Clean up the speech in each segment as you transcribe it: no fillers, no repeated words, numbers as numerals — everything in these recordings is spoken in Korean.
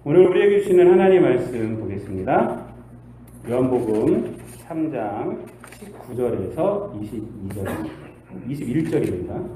오늘 우리에게 주시는 하나님 말씀 보겠습니다. 요한복음 3장 19절에서 21절입니다.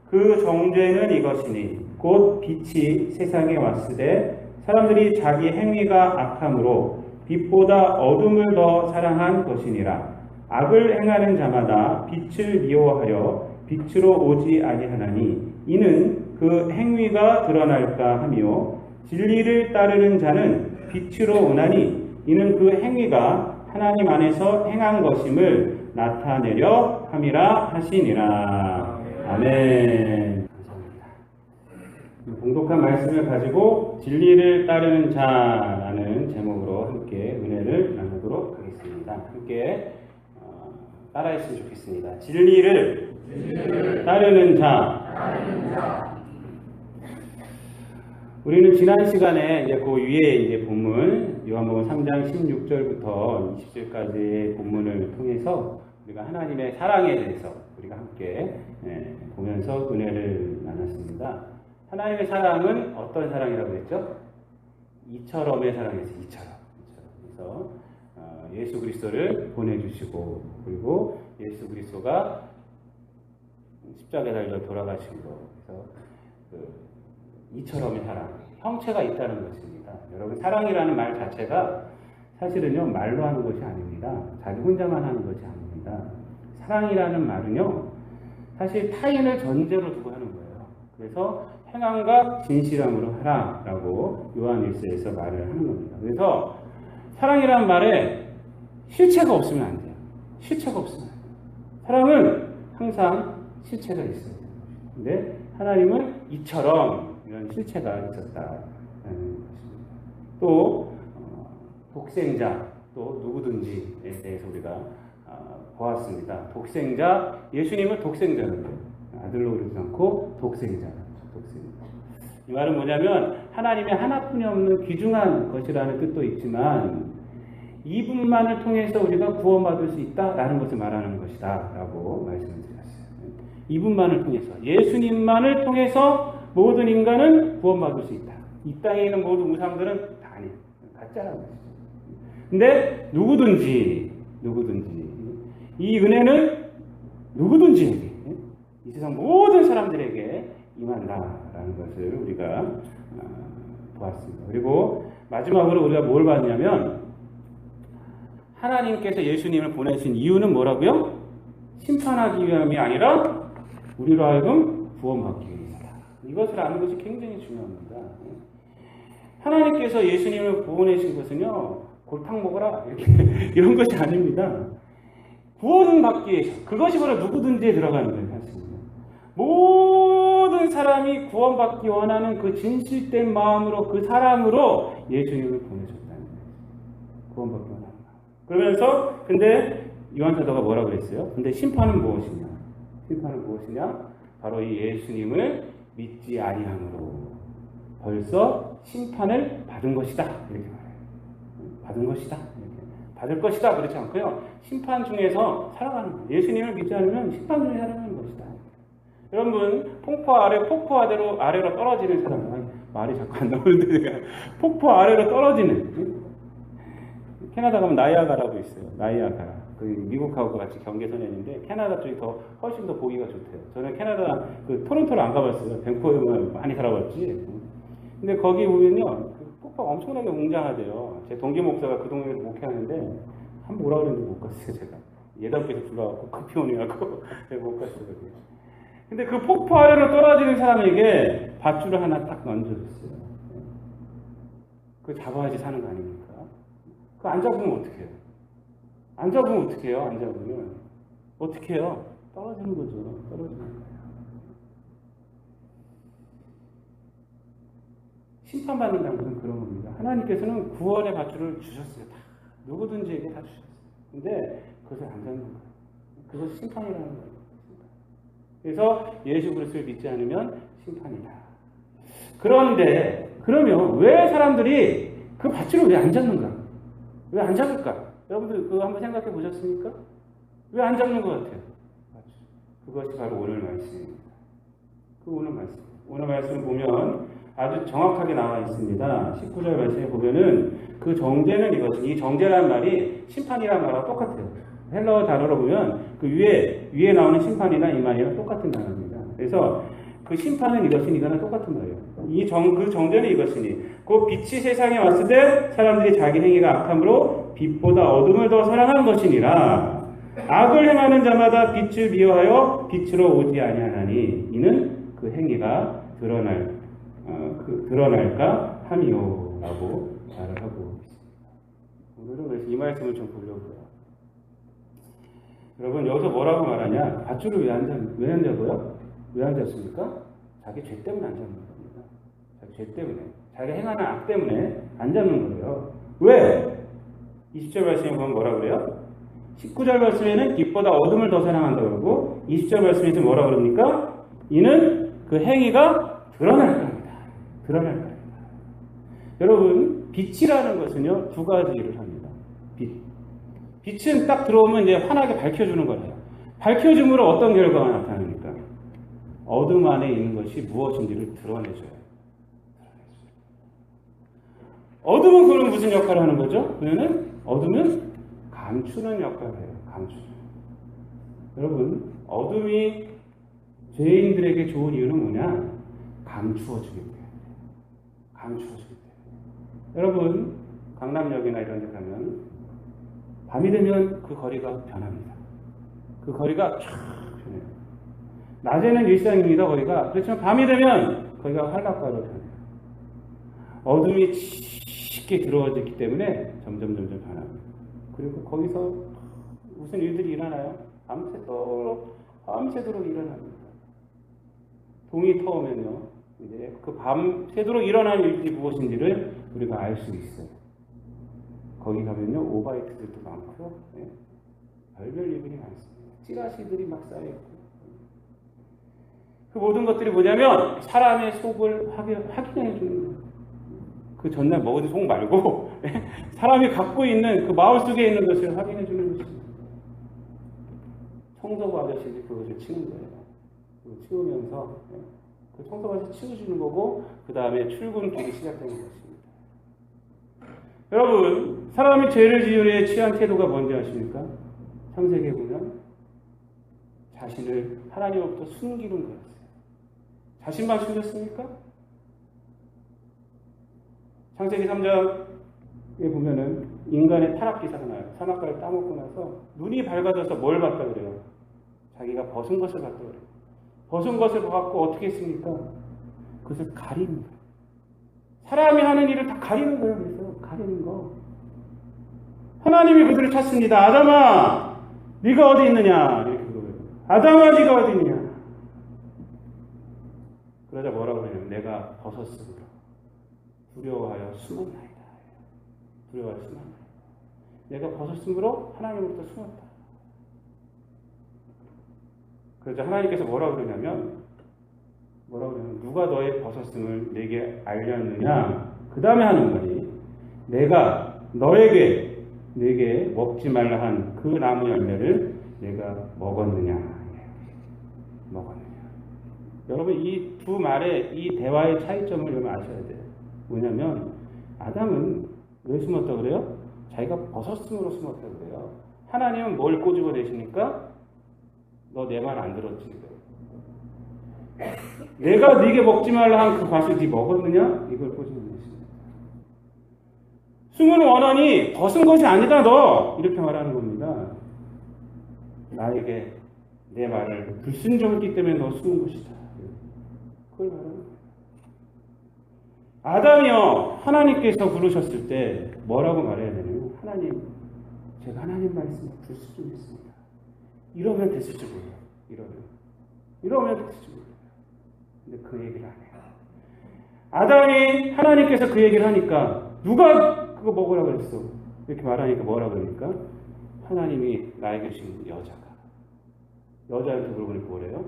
그 정죄는 이것이니 곧 빛이 세상에 왔으되 사람들이 자기 행위가 악함으로 빛보다 어둠을 더 사랑한 것이니라. 악을 행하는 자마다 빛을 미워하여 빛으로 오지 아니하나니 이는 그 행위가 드러날까 하며 진리를 따르는 자는 빛으로 오나니 이는 그 행위가 하나님 안에서 행한 것임을 나타내려 함이라 하시니라. 아멘. 감사합니다. 봉독한 말씀을 가지고 진리를 따르는 자라는 제목으로 함께 은혜를 나누도록 하겠습니다. 함께 따라했으면 좋겠습니다. 진리를 따르는 자. 우리는 지난 시간에 이제 그 위에 이제 본문 요한복음 3장 16절부터 20절까지의 본문을 통해서 우리가 하나님의 사랑에 대해서 우리가 함께 보면서 은혜를 나눴습니다. 하나님의 사랑은 어떤 사랑이라고 했죠? 이처럼의 사랑이었어요. 이처럼. 그래서 예수 그리스도를 보내주시고 그리고 예수 그리스도가 십자가에 달려 돌아가신 거. 그래서 이처럼의 사랑, 형체가 있다는 것입니다. 여러분, 사랑이라는 말 자체가 사실은요 말로 하는 것이 아닙니다. 자기 혼자만 하는 것이 아닙니다. 사랑이라는 말은요 사실 타인을 전제로 두고 하는 거예요. 그래서 행함과 진실함으로 하라라고 요한일서에서 말을 하는 겁니다. 그래서 사랑이라는 말에 실체가 없으면 안 돼요. 실체가 없으면 안 돼요. 사랑은 항상 실체가 있어요. 근데 하나님은 이처럼 이런 실체가 있었다. 또 독생자, 또 누구든지에 대해서 우리가 보았습니다. 독생자, 예수님은 독생자인데 아들로 그러지 않고 독생자. 이 말은 뭐냐면 하나님의 하나뿐이 없는 귀중한 것이라는 뜻도 있지만 이분만을 통해서 우리가 구원받을 수 있다라는 것을 말하는 것이다 라고 말씀을 드렸어요. 이분만을 통해서, 예수님만을 통해서 모든 인간은 구원받을 수 있다. 이 땅에 있는 모든 우상들은 다 아니에요. 가짜라는 것이죠. 근데 누구든지 이 은혜는 누구든지에게, 이 세상 모든 사람들에게 임한다라는 것을 우리가 보았습니다. 그리고 마지막으로 우리가 뭘 봤냐면 하나님께서 예수님을 보내신 이유는 뭐라고요? 심판하기 위함이 아니라 우리로 하여금 구원받기 위해서다. 이것을 아는 것이 굉장히 중요합니다. 하나님께서 예수님을 보내신 것은요 골탕 먹어라 이렇게 이런 것이 아닙니다. 구원받기 위해서, 그것이 바로 누구든지에 들어가는 거예요. 사실은요. 모든 사람이 구원받기 원하는 그 진실된 마음으로, 그 사랑으로 예수님을 보내셨다는 거예요. 구원받기 원하는 마음. 그러면서 근데 요한 사도가 뭐라고 그랬어요? 근데 심판은 무엇이냐? 심판은 무엇이냐? 바로 이 예수님을 믿지 아니함으로 벌써 심판을 받은 것이다. 이렇게 말해요. 받은 것이다. 이렇게. 받을 것이다. 그렇지 않고요. 심판 중에서 살아가는 거예요. 예수님을 믿지 않으면 심판 중에 살아가는 것이다. 여러분, 폭포 아래로 떨어지는 사람, 말이 자꾸 안 나오는데, 폭포 아래로 떨어지는, 캐나다 가면 나이아가라고 있어요. 나이아가라. 그 미국하고 같이 경계선에 있는데, 캐나다 쪽이 훨씬 더 보기가 좋대요. 저는 캐나다, 토론토를 안 가봤어요. 밴쿠버에만 많이 살아봤지. 근데 거기 보면요, 그 폭포가 엄청나게 웅장하대요. 제 동기 목사가 그 동네에서 목회하는데, 한번 오라고 그랬는데 못 갔어요, 제가. 예단께서 불러갖고, 급히오느라고 못 갔어요, 거기. 근데 그 폭포 아래로 떨어지는 사람에게 밧줄을 하나 딱 얹어줬어요. 그거 잡아야지 사는 거 아닙니까? 그거 안 잡으면 어떡해요? 안 잡으면 어떡해요? 안 잡으면. 어떻게 해요? 떨어지는 거죠. 떨어지는 거예요. 심판받는다는 것은 그런 겁니다. 하나님께서는 구원의 밧줄을 주셨어요. 다. 누구든지에게 다 주셨어요. 근데 그것을 안 잡는 거예요. 그것이 심판이라는 거예요. 그래서 예수 그리스도를 믿지 않으면 심판이다. 그런데 그러면 왜 사람들이 그 밧줄을 왜 안 잡는가? 왜 안 잡을까? 여러분들 그거 한번 생각해 보셨습니까? 왜 안 잡는 것 같아요? 그것이 바로 오늘 말씀입니다. 그 오늘 말씀. 오늘 말씀 보면 아주 정확하게 나와 있습니다. 19절 말씀에 보면은 그 정죄는 이것이, 이 정죄란 말이 심판이란 말과 똑같아요. 헬라어 단어로 보면 그 위에 나오는 심판이나 이 말이랑 똑같은 단어입니다. 그래서 그 심판은 이것이니 이거는 똑같은 말이에요. 그 정죄는 이것이니 그 빛이 세상에 왔을 때 사람들이 자기 행위가 악함으로 빛보다 어둠을 더 사랑한 것이니라. 악을 행하는 자마다 빛을 미워하여 빛으로 오지 아니하나니 이는 그 행위가 드러날까 함이요라고 말을 하고 있습니다. 오늘은 그래서 이 말씀을 좀 보려고요. 여러분 여기서 뭐라고 말하냐? 밧줄을 왜 앉자고요? 왜 앉았습니까? 자기 죄 때문에 안 잡는 겁니다. 자기 죄 때문에, 자기 행하는 악 때문에 안 잡는 거예요. 왜? 20절 말씀에 보면 뭐라 그래요? 19절 말씀에는 빛보다 어둠을 더 사랑한다 그러고 20절 말씀에서 뭐라 그럽니까? 이는 그 행위가 드러날 겁니다. 드러날 겁니다. 여러분 빛이라는 것은요 두 가지 일을 합니다. 빛은 딱 들어오면 이제 환하게 밝혀주는 거예요. 밝혀줌으로 어떤 결과가 나타납니까? 어둠 안에 있는 것이 무엇인지를 드러내줘요. 어둠은 그럼 무슨 역할을 하는 거죠? 그러면 어둠은 감추는 역할을 해요. 감추는. 여러분 어둠이 죄인들에게 좋은 이유는 뭐냐? 감추어주기 때문에. 감추어주기 때문에. 여러분 강남역이나 이런 데 가면 밤이 되면 그 거리가 변합니다. 그 거리가 쫙 변해요. 낮에는 일상입니다. 거리가. 그렇지만 밤이 되면 거기가 한락가로 변해요. 어둠이 쉽게 들어오기 때문에 점점 변합니다. 그리고 거기서 무슨 일들이 일어나요? 밤새도록 일어납니다. 동이 터오면요. 이제 그 밤새도록 일어나는 일들이 무엇인지를 우리가 알 수 있어요. 거기 가면요. 오바이트들도 많고요. 네. 별별 일들이 많습니다. 찌라시들이 막 쌓여있고. 그 모든 것들이 뭐냐면 사람의 속을 확인해 주는 거예요. 그 전날 먹은 속 말고 사람이 갖고 있는 그 마음 속에 있는 것을 확인해 주는 것입니다. 청소부 아저씨들이 그것을 치는 거예요. 그걸 치우면서 그 청소부 아저씨 치워주는 거고 그 다음에 출근길이 시작되는 것입니다. 여러분 사람이 죄를 지으려 취한 태도가 뭔지 아십니까? 창세기에 보면 자신을 하나님으로부터 숨기는 거였어요. 자신만 숨겼습니까? 창세기 3장에 보면은 인간의 타락기사가 나요. 선악과를 따먹고 나서 눈이 밝아져서 뭘 봤다 그래요? 자기가 벗은 것을 봤다 그래요. 벗은 것을 봤고 어떻게 했습니까? 그것을 가리는 거예요. 사람이 하는 일을 다 가리는 거예요. 그래서 가리는 거. 하나님이 그들을 찾습니다. 아담아, 네가 어디 있느냐? 이렇게 물어봐요. 아담아, 네가 어디 있느냐? 그러자 뭐라고 그러냐면 내가 벗었으므로 두려워하여 숨었나이다. 두려워하여 숨었나이다. 내가 벗었으므로 하나님으로부터 숨었다. 그러자 하나님께서 뭐라고 그러냐면 누가 너의 벗었음을 내게 알렸느냐? 그 다음에 하는 말이 내가 내게 먹지 말라 한 그 나무 열매를 내가 먹었느냐? 먹었느냐? 여러분 이 두 말의 이 대화의 차이점을 여러분 아셔야 돼요. 뭐냐면 아담은 왜 숨었다 그래요? 자기가 벗었음으로 숨었다 그래요. 하나님은 뭘 꼬집어 내십니까? 너 내 말 안 들었지? 내가 네게 먹지 말라 한 그 과실 네 먹었느냐? 이걸 꼬집어 내십니다. 숨은 원한이 벗은 것이 아니다 너! 이렇게 말하는 겁니다. 나에게 내 말을 불순종했기 때문에 너 숨은 것이다. 그걸 말하는 거예요. 아담이요, 하나님께서 부르셨을 때 뭐라고 말해야 되냐면 하나님, 제가 하나님 말씀에 불순종했습니다. 이러면 됐을지 몰라요. 이러면 됐을지 몰라요. 근데 그 얘기를 안 해요. 아담이 하나님께서 그 얘기를 하니까 누가 그거 먹으라고 그랬어? 이렇게 말하니까 뭐라고 그러니까 하나님이 나에게 주신 여자한테 물어보니까 뭐래요?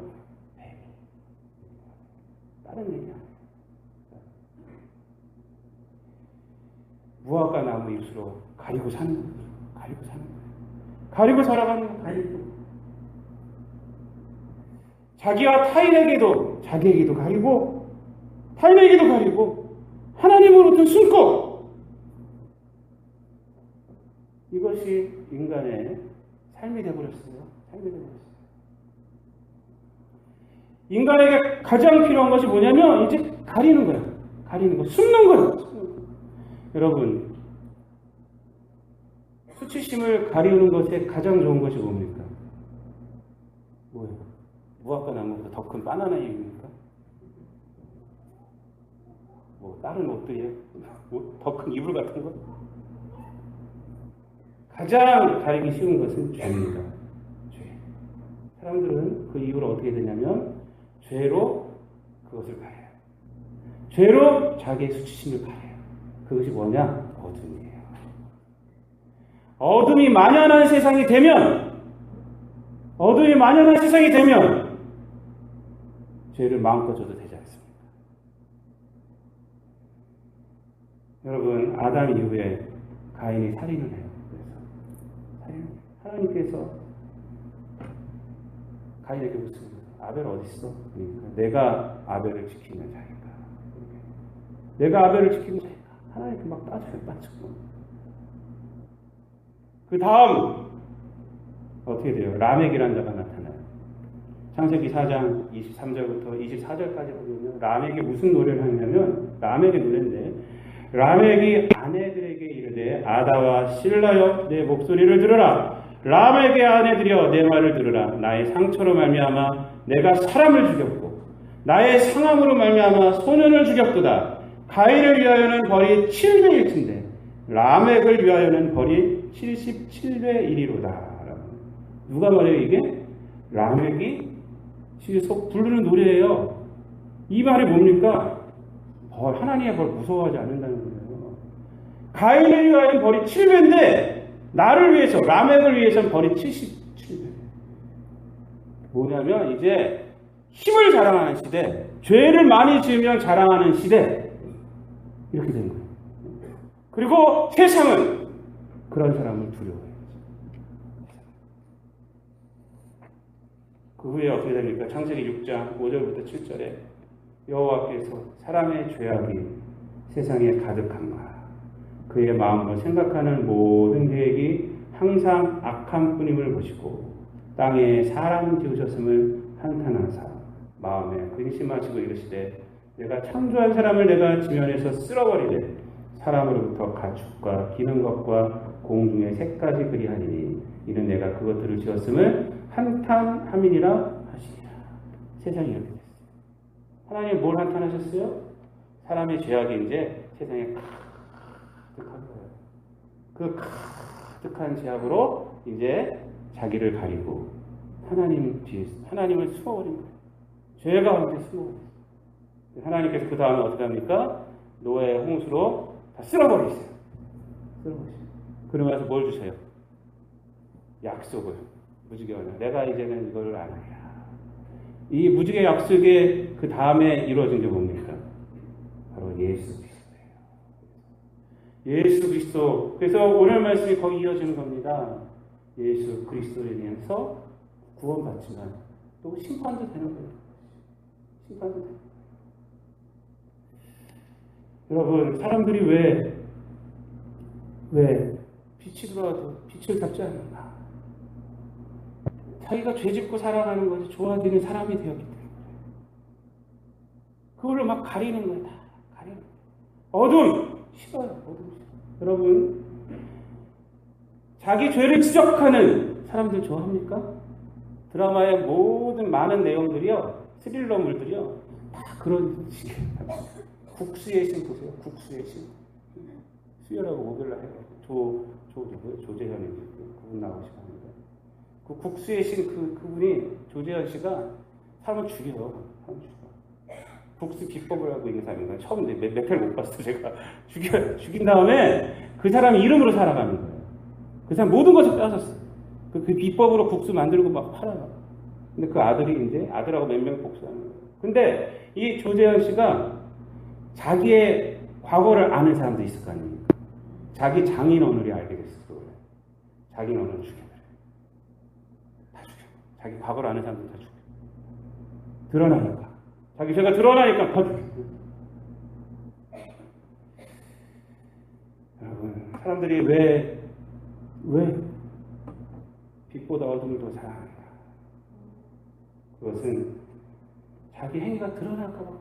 다른 얘기 아니에요. 무화과 나무 잎으로 가리고 사는 거예요. 가리고 살아가는 거예요. 가리고. 자기와 타인에게도 자기에게도 가리고 타인에게도 가리고 하나님으로부터 숨고, 이것이 인간의 삶이 되어버렸어요. 삶이 되어버렸어요. 인간에게 가장 필요한 것이 뭐냐면 이제 가리는 거야. 가리는 거, 숨는 거야. 여러분, 수치심을 가리우는 것에 가장 좋은 것이 뭡니까? 뭐예요? 무화과 나무보다 더 큰 바나나 잎입니까? 뭐 다른 옷들이에요? 더 큰 이불 같은 거? 가장 가리기 쉬운 것은 죄입니다. 죄. 사람들은 그 이유를 어떻게 되냐면 죄로 그것을 가려요. 죄로 자기의 수치심을 가려요. 그것이 뭐냐? 어둠이에요. 어둠이 만연한 세상이 되면, 죄를 마음껏 져도 되지 않습니다. 여러분, 아담 이후에 가인이 살인을 해요. 그래서 하나님께서 가인에게 묻습니다. 아벨 어디 있어? 그러니까 내가 아벨을 지키는 자니까. 내가 아벨을 지키는 자니까. 하나님께 막 빠져요. 그 다음 어떻게 돼요? 라멕이라는 자가 나타나요. 창세기 4장 23절부터 24절까지 보면 라멕이 무슨 노래를 하냐면, 라멕의 노래인데, 라멕이 아내들에게 이르되 아다와 실라여 내 목소리를 들으라. 라멕의 아내들이여 내 말을 들으라. 나의 상처로 말미암아 내가 사람을 죽였고 나의 상함으로 말미암아 소년을 죽였도다. 가인을 위하여는 벌이 700일친데 라멕을 위하여는 벌이 77배 일이로다. 누가 말해요 이게? 라멕이 속 부르는 노래예요. 이 말이 뭡니까? 하나님의 벌 무서워하지 않는다는 거예요. 가인을 위하여는 벌이 7배인데 나를 위해서, 라멕을 위해서는 벌이 77배. 뭐냐면 이제 힘을 자랑하는 시대, 죄를 많이 지으면 자랑하는 시대, 이렇게 된 거예요. 그리고 세상은 그런 사람을 두려워해요. 그 후에 어떻게 됩니까? 창세기 6장 5절부터 7절에 여호와께서 사람의 죄악이 세상에 가득한가, 그의 마음으로 생각하는 모든 계획이 항상 악한 뿐임을 보시고 땅에 사람 지으셨음을 한탄하사 마음에 근심하시고 이르시되 내가 창조한 사람을 내가 지면에서 쓸어버리되 사람으로부터 가축과 기는 것과 공중의 새까지 그리하리니 이는 내가 그것들을 지었음을 한탄함이니라 하시니라. 세상이 이렇게 됐어요. 하나님 뭘 한탄하셨어요? 사람의 죄악이 이제 세상에 가득한 거예요. 그 가득한 죄악으로 이제 자기를 가리고 하나님을 숨어버린 거예요. 죄가 완전히 숨어버렸어요. 하나님께서 그 다음에 어떻게 합니까? 노아의 홍수로 다 쓸어버리세요. 그러면서 뭘 주세요? 약속을. 무지개가 내가 이제는 이걸 아니라. 이 무지개 약속의 그 다음에 이루어진 게 뭡니까? 바로 예수 그리스도예요. 예수 그리스도. 그래서 오늘 말씀이 거기 이어지는 겁니다. 예수 그리스도에 의해서 구원받지만 또 심판도 되는 거예요. 심판도 되는 거예요. 여러분, 사람들이 왜 빛이 들어와도 빛을 잡지 않는가? 자기가 죄짓고 살아가는 것이 좋아지는 사람이 되었기 때문에 그걸로 막 가리는 거야. 다 가리는 거야. 어둠 싫어요. 어둠 싫어. 여러분, 자기 죄를 지적하는 사람들 좋아합니까? 드라마의 모든 많은 내용들이요, 스릴러물들이요, 다 그런 식이에요. 국수의 신 보세요. 국수의 신. 수요라고 목요일날 해요. 조재현이 그분 나오시는데 그 국수의 신 그분이 조재현 씨가 사람을 죽여요. 국수 기법을 하고 있는 사람인가요? 처음 몇 회를 못 봤어요. 제가 죽인 다음에 그 사람 이름으로 살아가는 거예요. 그 사람 모든 것을 빼앗았어요. 그 비법으로 국수 만들고 막 팔아요. 근데 그 아들이 이제 아들하고 몇 명 복수하는 거예요. 근데 이 조재현 씨가 자기의 과거를 아는 사람도 있을 거 아닙니까? 자기 장인어른이 알게 됐어요. 장인어른을 죽여버려요. 다 죽여요. 자기 과거를 아는 사람들 다 죽여요. 드러나니까. 자기 죄가 드러나니까 더 죽여요. 사람들이 왜 빛보다 어둠을 더 사랑하는가? 그것은 자기 행위가 드러날까 봐.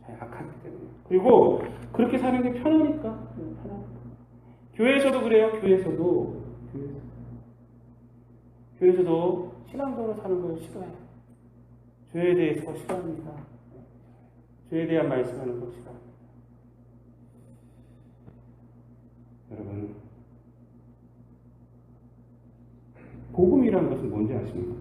자기 악하기 때문에. 그리고 그렇게 사는 게 편하니까. 교회에서도 그래요. 교회에서도 신앙적으로 사는 걸 싫어해요. 죄에 대해서 싫어합니다. 죄에 대한 말씀하는 걸 싫어합니다. 여러분, 복음이라는 것은 뭔지 아십니까?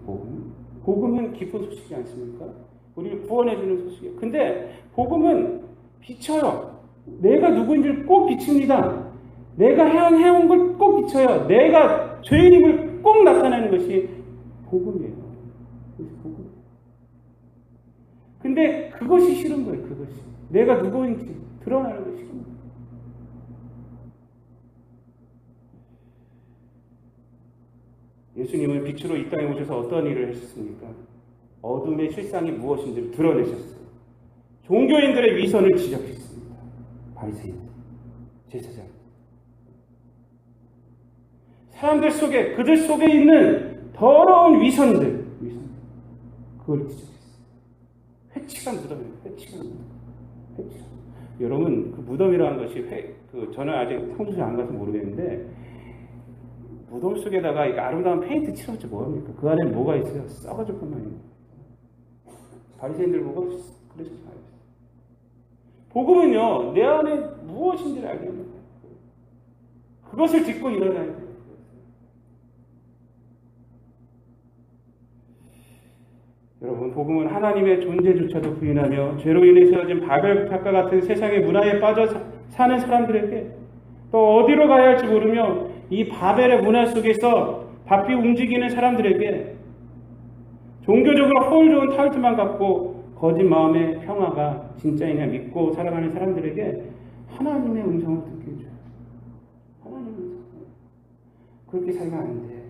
복음은 기쁜 소식이 않습니까? 우리를 구원해주는 소식이에요. 근데 복음은 비춰요. 내가 누구인지를 꼭 비칩니다. 내가 해온 걸 꼭 비춰요. 내가 죄인임을 꼭 나타내는 것이 복음이에요. 복음. 근데 그것이 싫은 거예요. 그것이. 내가 누구인지 드러나는 것이 싫은 거예요. 예수님은 빛으로 이 땅에 오셔서 어떤 일을 하셨습니까? 어둠의 실상이 무엇인지를 드러내셨어요. 종교인들의 위선을 지적했습니다. 바리새인, 제사장. 사람들 속에, 그들 속에 있는 더러운 위선들. 그걸 지적했어요. 회치가 무덤이에요. 회치가. 여러분, 그 무덤이라는 것이 저는 아직 성수에 안 가서 모르겠는데, 무덤 속에다가 아름다운 페인트 칠했지 뭐합니까? 그 안에 뭐가 있어요? 썩어질 것만이에요. 바리새인들 보고 그러셨어요. 복음은요, 내 안에 무엇인지를 알게 합니다. 그것을 딛고 일어나야 돼요. 여러분, 복음은 하나님의 존재조차도 부인하며 죄로 인해 세워진 바벨탑과 같은 세상의 문화에 빠져 사는 사람들에게, 또 어디로 가야 할지 모르며 이 바벨의 문화 속에서 바삐 움직이는 사람들에게, 종교적으로 허울 좋은 타이틀만 갖고 거짓 마음의 평화가 진짜이냐 믿고 살아가는 사람들에게 하나님의 음성을 듣게 해줘요. 하나님의 음성. 그렇게 살면 안 돼.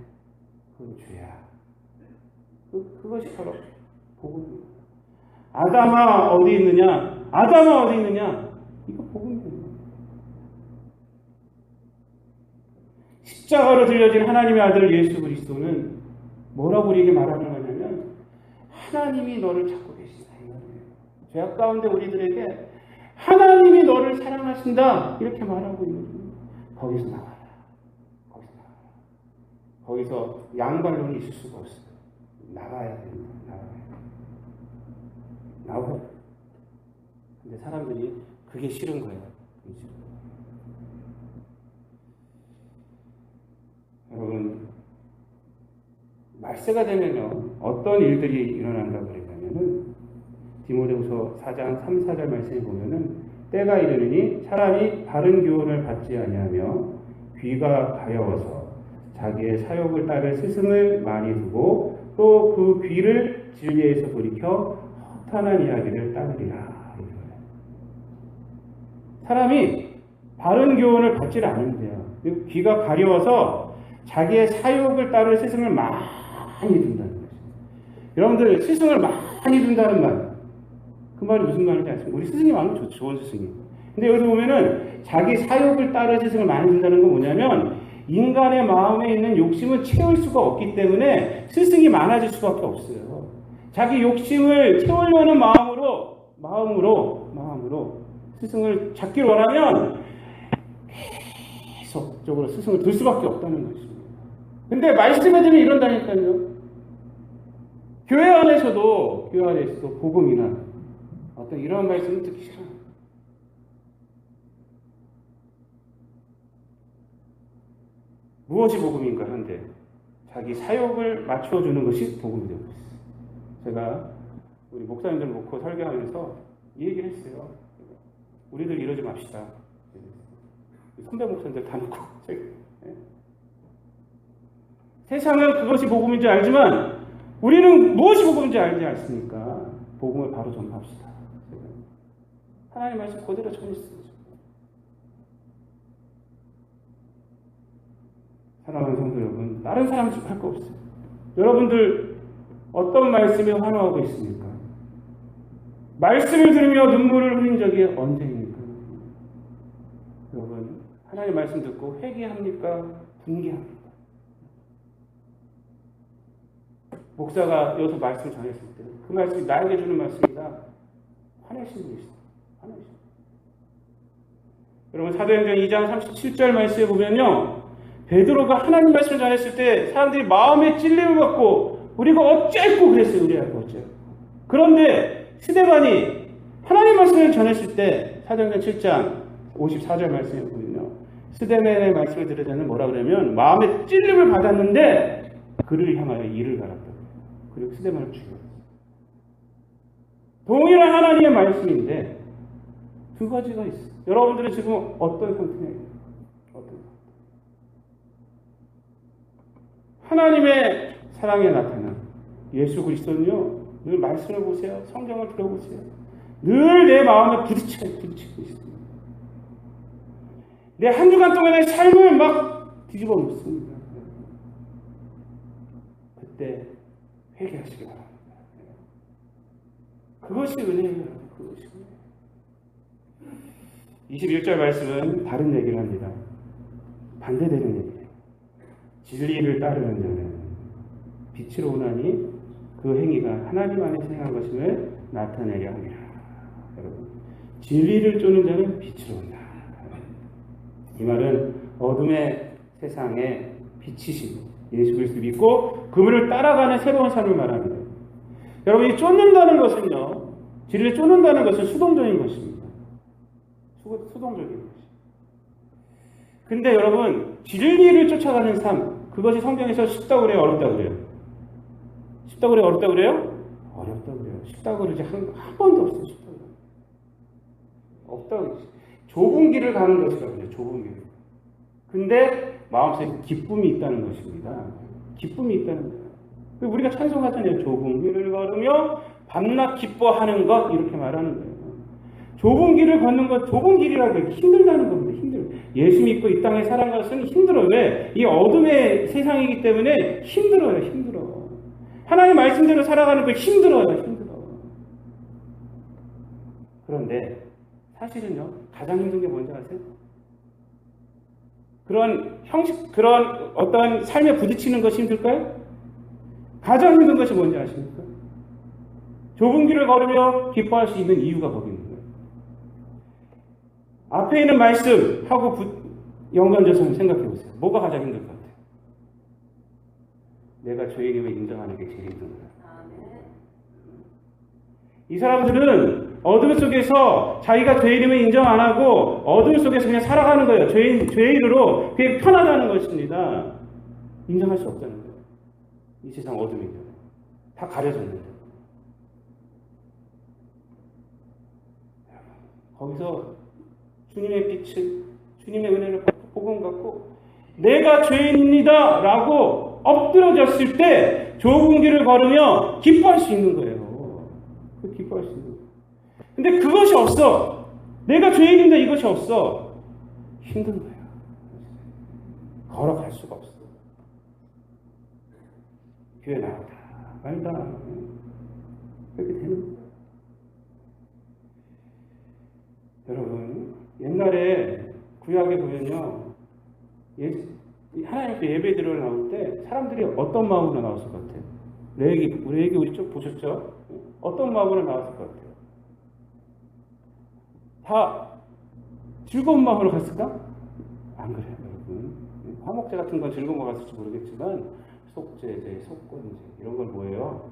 그건 죄야. 그것이 바로 복음이에요. 아담아 어디 있느냐? 아담아 어디 있느냐? 이거 복음이에요. 십자가로 들려진 하나님의 아들 예수 그리스도는 뭐라고 우리에게 말하는 거냐면, 하나님이 너를 찾고 계신다. 죄악 가운데 우리들에게 하나님이 너를 사랑하신다. 이렇게 말하고 있는 거예요. 거기서 나와라. 거기서 양발론이 있을 수가 없어요. 나가야 됩니다. 나와요. 근데 사람들이 그게 싫은 거예요. 여러분, 말세가 되면요, 어떤 일들이 일어난다고 그랬냐면은, 디모데후서 4장 3, 4절 말씀에 보면은, 때가 이르느니 사람이 바른 교훈을 받지 아니하며 귀가 가려워서 자기의 사욕을 따를 스승을 많이 두고 또 그 귀를 진리에서 돌이켜 허탄한 이야기를 따르리라. 사람이 바른 교훈을 받지 않는데요. 귀가 가려워서 자기의 사욕을 따를 스승을 많이 둔다는 거죠. 여러분들, 스승을 많이 둔다는 말, 그 말이 무슨 말인지 아십니까? 우리 스승이 많으면 좋은 스승이. 근데 여기서 보면은 자기 사욕을 따를 스승을 많이 둔다는 건 뭐냐면, 인간의 마음에 있는 욕심은 채울 수가 없기 때문에 스승이 많아질 수밖에 없어요. 자기 욕심을 채우려는 마음으로 스승을 찾길 원하면 계속적으로 스승을 들 수밖에 없다는 것입니다. 근데 말씀에 들으면 이런다니까요. 교회 안에서도 복음이나 어떤 이런 말씀을 듣기 싫어요. 무엇이 복음인가 한데, 자기 사욕을 맞춰주는 것이 복음이 되고 있어요. 제가 우리 목사님들 놓고 설교하면서 이 얘기를 했어요. 우리들 이러지 맙시다. 선배 목사님들 다 놓고. 세상은 그것이 복음인지 알지만 우리는 무엇이 복음인지 알지 않습니까? 복음을 바로 전합시다. 하나님 말씀 그대로 전했어요. 사랑하는 성도 여러분, 다른 사람 할 거 없어요. 여러분들 어떤 말씀에 환호하고 있습니까? 말씀을 들으며 눈물을 흘린 적이 언제입니까? 여러분, 하나님 말씀 듣고 회개합니까? 분개합니까? 목사가 여기서 말씀 전했을 때 그 말씀이 나에게 주는 말씀이다. 화내신 분이 있어요. 화내신 분. 여러분 사도행전 2장 37절 말씀에 보면요. 베드로가 하나님 말씀을 전했을 때 사람들이 마음에 찔림을 받고 우리가 어쨌고 그랬어요. 우리가 어쨌고. 그런데 스데반이 하나님 말씀을 전했을 때 사도행전 7장 54절 말씀에 보면요. 스데반의 말씀을 들으자면 뭐라 그러면 마음에 찔림을 받았는데 그를 향하여 이를 갈았다. 그리고 스데반을 죽였어요. 동일한 하나님의 말씀인데 두 가지가 있어요. 여러분들은 지금 어떤 상태예요? 어떤 상태? 하나님의 사랑에 나타난 예수 그리스도는요. 늘 말씀을 보세요. 성경을 들어보세요. 늘 내 마음에 부딪히고 있습니다. 내 한 주간 동안의 삶을 막 뒤집어 놓습니다. 그때 회개하시기 바랍니다. 그것이 은혜예요. 그것이 은혜. 21절 말씀은 다른 얘기를 합니다. 반대되는 얘기예요. 진리를 따르는 자는 빛으로 오나니 그 행위가 하나님 안에서 행한 것임을 나타내려 합니다. 여러분, 진리를 쫓는 자는 빛으로 온다. 이 말은 어둠의 세상에 빛이신 예수 그리스도 믿고 그분을 따라가는 새로운 삶을 말합니다. 여러분, 이 쫓는다는 것은요, 진리를 쫓는다는 것은 수동적인 것입니다. 수동적인 것입니다. 근데 여러분, 진리를 쫓아가는 삶, 그것이 성경에서 쉽다고 그래요? 어렵다고 그래요? 쉽다고 그래요? 어렵다고 그래요? 어렵다고 그래요. 쉽다고 그러지 한 번도 없어요. 쉽다고 그래요. 없다고 그러지. 좁은 길을 가는 것이라고 그래요. 좁은 길. 근데 마음속에 기쁨이 있다는 것입니다. 기쁨이 있다는 거예요. 우리가 찬송하잖아요. 좁은 길을 걸으며 밤낮 기뻐하는 것 이렇게 말하는 거예요. 좁은 길을 걷는 것, 좁은 길이라고 해요. 힘들다는 겁니다. 힘들어요. 예수 믿고 이 땅에 살아가는 것은 힘들어요. 왜? 이 어둠의 세상이기 때문에 힘들어요. 힘들어. 하나님 말씀대로 살아가는 거 힘들어요. 힘들어. 그런데 사실은요. 가장 힘든 게 뭔지 아세요? 그런 어떤 삶에 부딪히는 것이 힘들까요? 가장 힘든 것이 뭔지 아십니까? 좁은 길을 걸으며 기뻐할 수 있는 이유가 거기 있는 거예요. 앞에 있는 말씀하고 연관져서 생각해 보세요. 뭐가 가장 힘들 것 같아요? 내가 죄인임을 인정하는 게 제일 힘든 거예요. 이 사람들은 어둠 속에서 자기가 죄인임을 인정 안 하고 어둠 속에서 그냥 살아가는 거예요. 죄인으로 그게 편하다는 것입니다. 인정할 수 없다는 거예요. 이 세상 어둠인데 다 가려졌는데 거기서 주님의 빛을 주님의 은혜를 복음 갖고 내가 죄인입니다 라고 엎드러졌을 때 좁은 길을 걸으며 기뻐할 수 있는 거예요. 기뻐할 수 있는 거예요. 근데 그것이 없어. 내가 죄인인데 이것이 없어. 힘든 거예요. 걸어갈 수가 없어. 교회 나가다 말다 그렇게 되는 거예요. 여러분 옛날에 구약에 보면요 하나님 앞에 예배 드리러 나올 때 사람들이 어떤 마음으로 나왔을 것 같아요? 레위기 우리 쪽 보셨죠? 어떤 마음으로 나왔을 것 같아요? 다 즐거운 마음으로 갔을까? 안 그래요 여러분. 화목제 같은 건 즐거운 거 갔을지 모르겠지만 속죄제, 속건제 이런 건 뭐예요?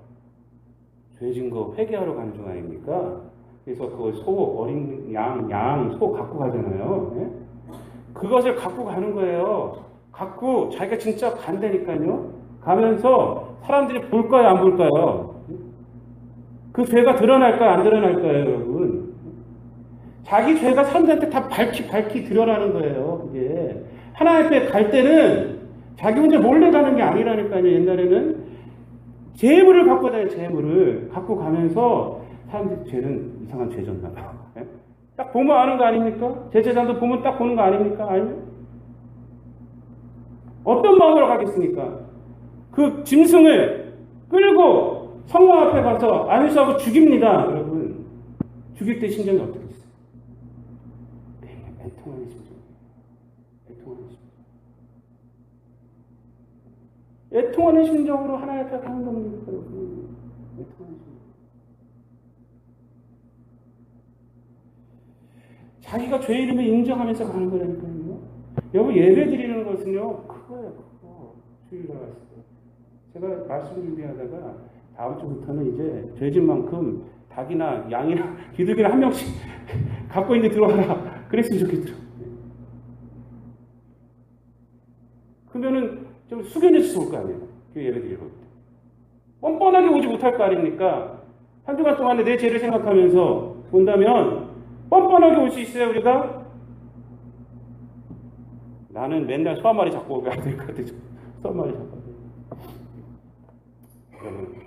죄진 거 회개하러 가는 중 아닙니까? 그래서 그 소, 어린 양, 소 갖고 가잖아요. 네? 그것을 갖고 가는 거예요. 갖고 자기가 진짜 간다니까요. 가면서 사람들이 볼까요, 안 볼까요? 그 죄가 드러날까요, 안 드러날까요, 여러분? 자기 죄가 사람들한테 다 밝히 드러나는 거예요. 그게 하나님 앞에 갈 때는 자기 혼자 몰래 가는 게 아니라니까요. 옛날에는 재물을 갖고 다녀요. 재물을 갖고 가면서 사람들이 죄는 이상한 죄 졌나 봐. 딱 보면 아는 거 아닙니까? 제 재산도 보면 딱 보는 거 아닙니까? 아니면 어떤 마음으로 가겠습니까? 그 짐승을 끌고 성령 앞에 가서 안수하고 죽입니다. 여러분 죽일 때 심정이 어떻게 있어요? 맹통한 심정. 애통하는 심정으로 하나님 앞에 가는 겁니다. 애통하는 심정. 자기가 죄 이름을 인정하면서 가는 거라니까요. 여러분, 예배 드리는 것은요, 그거예요, 그거. 주일 나갔을 때. 제가 말씀 준비하다가 다음 주부터는 이제 죄진 만큼 닭이나 양이나 비둘기를 한 명씩 갖고 있는데 들어와라. 그랬으면 좋겠더라고요. 그러면은 좀 숙연해서 올 거 아니에요. 그 예배 드리러 올 때. 뻔뻔하게 오지 못할 거 아닙니까? 한 주간 동안에 내 죄를 생각하면서 온다면 뻔뻔하게 올 수 있어요, 우리가? 나는 맨날 소 한 마리 잡고 가야 될 것 같아요. 소 한 마리 잡아야 돼요.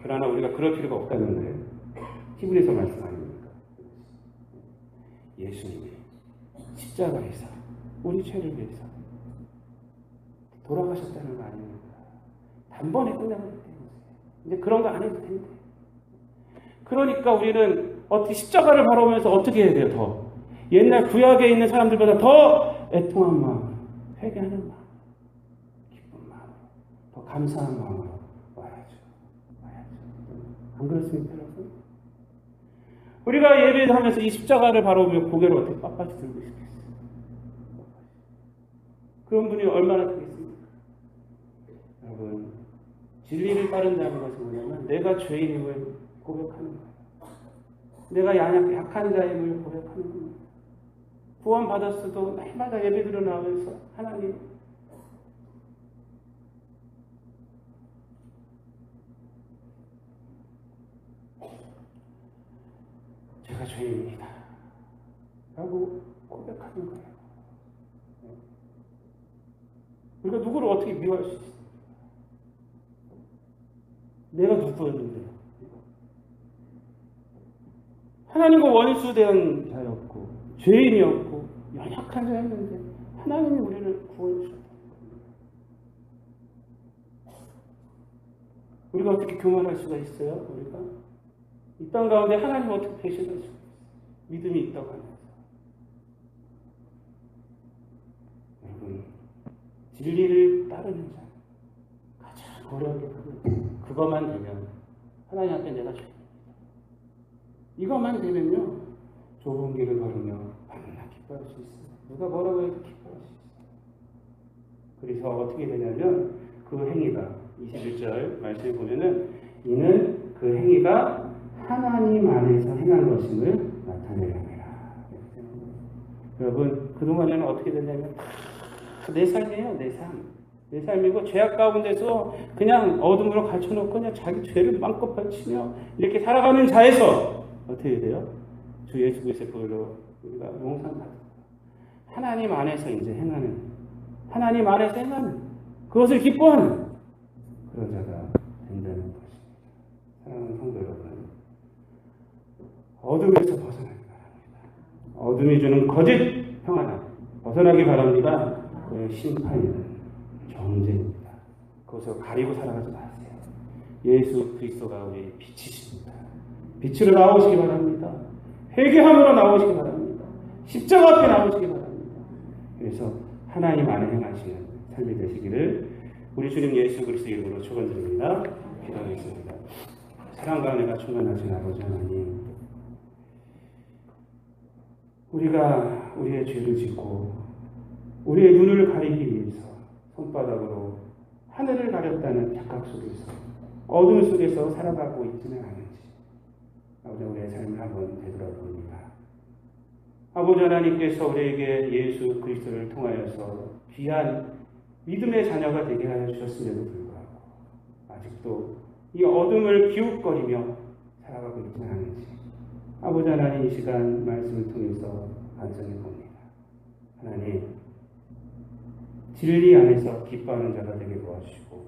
그러나 우리가 그럴 필요가 없다는 거예요. 히브리서 말씀 아닙니까? 예수님이 십자가에서 우리 죄를 위해서 돌아가셨다는 거 아닙니까? 단번에 끝나버렸대요. 이제 그런 거 안 해도 된대. 그러니까 우리는 어떻게 십자가를 바라보면서 어떻게 해야 돼요? 더 옛날 구약에 있는 사람들보다 더 애통한 마음, 회개하는 마음, 기쁜 마음, 더 감사한 마음으로 와야죠. 안 그렇습니까, 여러분? 우리가 예배를 하면서 이 십자가를 바라보며 고개를 어떻게 빳빳이 들고 있겠어요? 그런 분이 얼마나 되겠습니까? 여러분, 진리를 따른다는 것은 뭐냐면 내가 죄인임을 고백하는 거예요. 내가 약한 자임을 고백하는 겁니다. 구원 받았어도 날마다 예배 드려 나오면서 하나님, 제가 죄인입니다 라고 고백하는 거예요. 우리가 누구를 어떻게 미워할 수 있어요? 내가 누구였는데요? 하나님과 원수된 자였고 죄인이었고 연약한 자였는데 하나님이 우리를 구원해 주셨다. 우리가 어떻게 교만할 수가 있어요? 우리가 이 땅 가운데 하나님 어떻게 배신할 수가 있어요? 믿음이 있다고 하면서. 여러분, 진리를 따르는 자, 가장 어려운 게 그것만 되면 하나님 앞에 내가 죄. 이것만 되면요, 좁은 길을 걸으며 만나 기뻐할 수 있어요. 누가 뭐라고 해도 기뻐할 수 있어요. 그래서 어떻게 되냐면 그 행위가 21절 말씀에 보면은 이는 그 행위가 하나님 안에서 행한 것임을 나타내려니라. 여러분, 그동안에는 어떻게 되냐면 내 삶이에요. 내 삶. 내 삶이고 죄악 가운데서 그냥 어둠으로 갇혀놓고 그냥 자기 죄를 마음껏 펼치며 이렇게 살아가는 자에서 어떻게 돼요? 주 예수 그리스도의 보혈로 우리가 용서받는 하나님 안에서 이제 행하는, 하나님 안에서 행하는, 그것을 기뻐하는 그런 자가 된다는 것입니다. 사랑하는 성도 여러분, 어둠에서 벗어나기 바랍니다. 어둠이 주는 거짓 평안함 벗어나기 바랍니다. 그 심판이든 정죄입니다. 그것을 가리고 살아가지 마세요. 예수 그리스도가 우리의 빛이십니다. 빛으로 나오시기 바랍니다. 회개함으로 나오시기 바랍니다. 십자가 앞에 나오시기 바랍니다. 그래서 하나님 안에 행하시는 삶이 되시기를 우리 주님 예수 그리스도 이름으로 축원드립니다. 기도하겠습니다. 사랑과 은혜가 충만하신 아버지 하나님, 우리가 우리의 죄를 짓고 우리의 눈을 가리기 위해서 손바닥으로 하늘을 가렸다는 착각 속에서 어둠 속에서 살아가고 있지는 않은지 아버지, 우리의 삶을 한번 되돌아봅니다. 아버지 하나님께서 우리에게 예수 그리스도를 통하여서 귀한 믿음의 자녀가 되게 하여 주셨음에도 불구하고 아직도 이 어둠을 기웃거리며 살아가고 있지는 않은지 아버지 하나님, 이 시간 말씀을 통해서 반성해 봅니다. 하나님, 진리 안에서 기뻐하는 자가 되게 도와주시고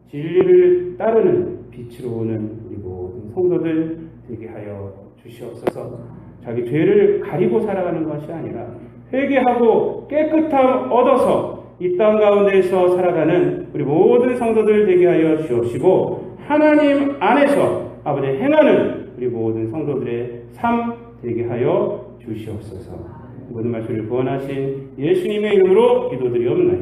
진리를 따르는 빛으로 오는 우리 모든 성도들 되게 하여 주시옵소서. 자기 죄를 가리고 살아가는 것이 아니라 회개하고 깨끗함 얻어서 이 땅 가운데서 살아가는 우리 모든 성도들 되게 하여 주옵시고 하나님 안에서 아버지 행하는 우리 모든 성도들의 삶 되게 하여 주시옵소서. 모든 말씀을 구원하신 예수님의 이름으로 기도드리옵나이다.